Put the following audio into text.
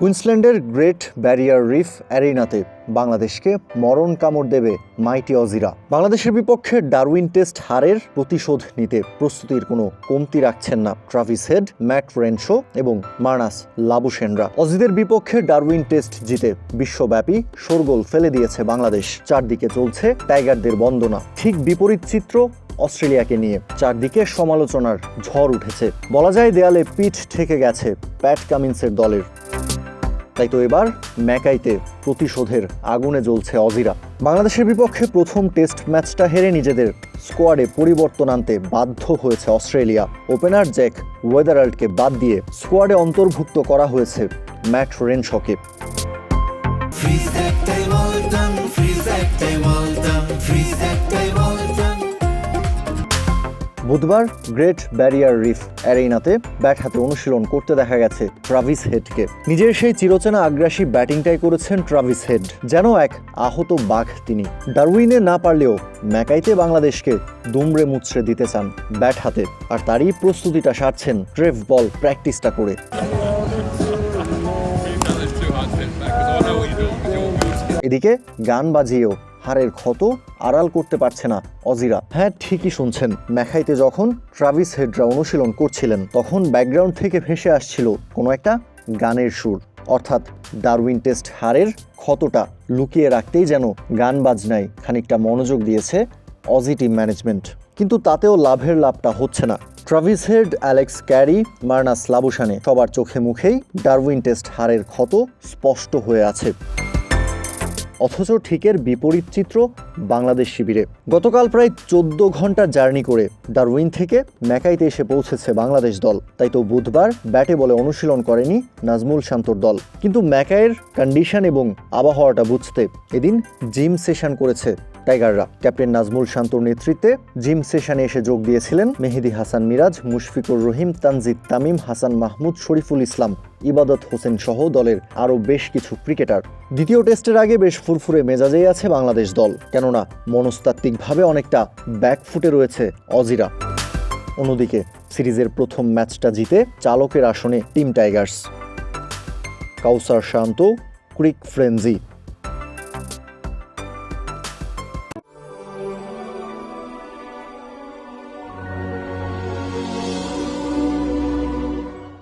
কুইন্সল্যান্ডের great barrier reef অ্যারিনাতে বাংলাদেশকে মরণ কামড় দেবে মাইটি অজিরা। বাংলাদেশের বিপক্ষে ডারউইন টেস্ট হারের প্রতিশোধ নিতে প্রস্তুতির কোনো কমতি রাখছেন না ট্রাভিস হেড, ম্যাট রেনশো এবং মার্নাস লাবুশেনরা। অজিদের বিপক্ষে ডারউইন টেস্ট জিতে বিশ্বব্যাপী শোরগোল ফেলে দিয়েছে বাংলাদেশ। চারদিকে চলছে টাইগারদের বন্দনা। ঠিক বিপরীত চিত্র অস্ট্রেলিয়াকে নিয়ে। চারদিকে সমালোচনার ঝড় উঠেছে। বলা যায় দেয়ালে পিঠ ঠেকে গেছে প্যাট কামিন্সের দলের। তাই তো এবার ম্যাকাইতে প্রতিশোধের আগুনে জ্বলছে অজিরা। বাংলাদেশের বিপক্ষে প্রথম টেস্ট ম্যাচটা হেরে নিজেদের স্কোয়াডে পরিবর্তন আনতে বাধ্য হয়েছে অস্ট্রেলিয়া। ওপেনার জ্যাক ওয়েদারাল্ডকে বাদ দিয়ে স্কোয়াডে অন্তর্ভুক্ত করা হয়েছে ম্যাট রেনশকে। বুধবার গ্রেট ব্যারিয়ার রিফ অ্যারিনাতে ব্যাট হাতে অনুশীলন করতে দেখা গেছে ট্রাভিস হেডকে। নিজের সেই চিরচেনা আগ্রাসী ব্যাটিংটাই করেছেন ট্রাভিস হেড, যেন এক আহত বাঘ তিনি। ডারউইনে না পারলেও ম্যাকাইতে বাংলাদেশকে দুমড়ে মুচড়ে দিতে চান ব্যাট হাতে, আর তারই প্রস্তুতিটা সারছেন ট্রেভ বল প্র্যাকটিসটা করে। এদিকে গান বাজিয়েও হারের ক্ষত আড়াল করতে পারছে না অজিরা। হ্যাঁ, ঠিকই শুনছেন, ম্যাকাইতে যখন ট্রাভিস হেডরা অনুশীলন করছিলেন তখন ব্যাকগ্রাউন্ড থেকে ভেসে আসছিল কোনো একটা গানের সুর। অর্থাৎ ডারউইন টেস্ট হারের ক্ষতটা লুকিয়ে রাখতেই যেন গান বাজনায় খানিকটা মনোযোগ দিয়েছে অজি টিম ম্যানেজমেন্ট। কিন্তু তাতেও লাভটা হচ্ছে না। Travis head, Alex Carey, Marnus লাবুশানে সবার চোখে মুখেই ডারউইন টেস্ট হারের ক্ষত স্পষ্ট হয়ে আছে। অথচ ঠিকের বিপরীত চিত্র বাংলাদেশ শিবিরে। গতকাল প্রায় 14 ঘন্টা জার্নি করে ডারউইন থেকে ম্যাকাইতে এসে পৌঁছেছে বাংলাদেশ দল। তাই তো বুধবার ব্যাটে বলে অনুশীলন করেনি নাজমুল শান্তর দল। কিন্তু ম্যাকাইয়ের কন্ডিশন এবং আবহাওয়াটা বুঝতে এদিন জিম সেশন করেছে টাইগাররা। ক্যাপ্টেন নাজমুল শান্তর নেতৃত্বে জিম সেশনে এসে যোগ দিয়েছিলেন মেহেদী হাসান মিরাজ, মুশফিকুর রহিম, তানজিদ তামিম, হাসান মাহমুদ, শরীফুল ইসলাম, ইবাদত হোসেন সহ দলের আরও বেশ কিছু ক্রিকেটার। দ্বিতীয় টেস্টের আগে বেশ ফুরফুরে মেজাজেই আছে বাংলাদেশ দল, কেননা মনস্তাত্ত্বিকভাবে অনেকটা ব্যাকফুটে রয়েছে অজিরা। অন্যদিকে সিরিজের প্রথম ম্যাচটা জিতে চালকের আসনে টিম টাইগার্স। কাউসার শান্ত, ক্রিক ফ্রেঞ্জি।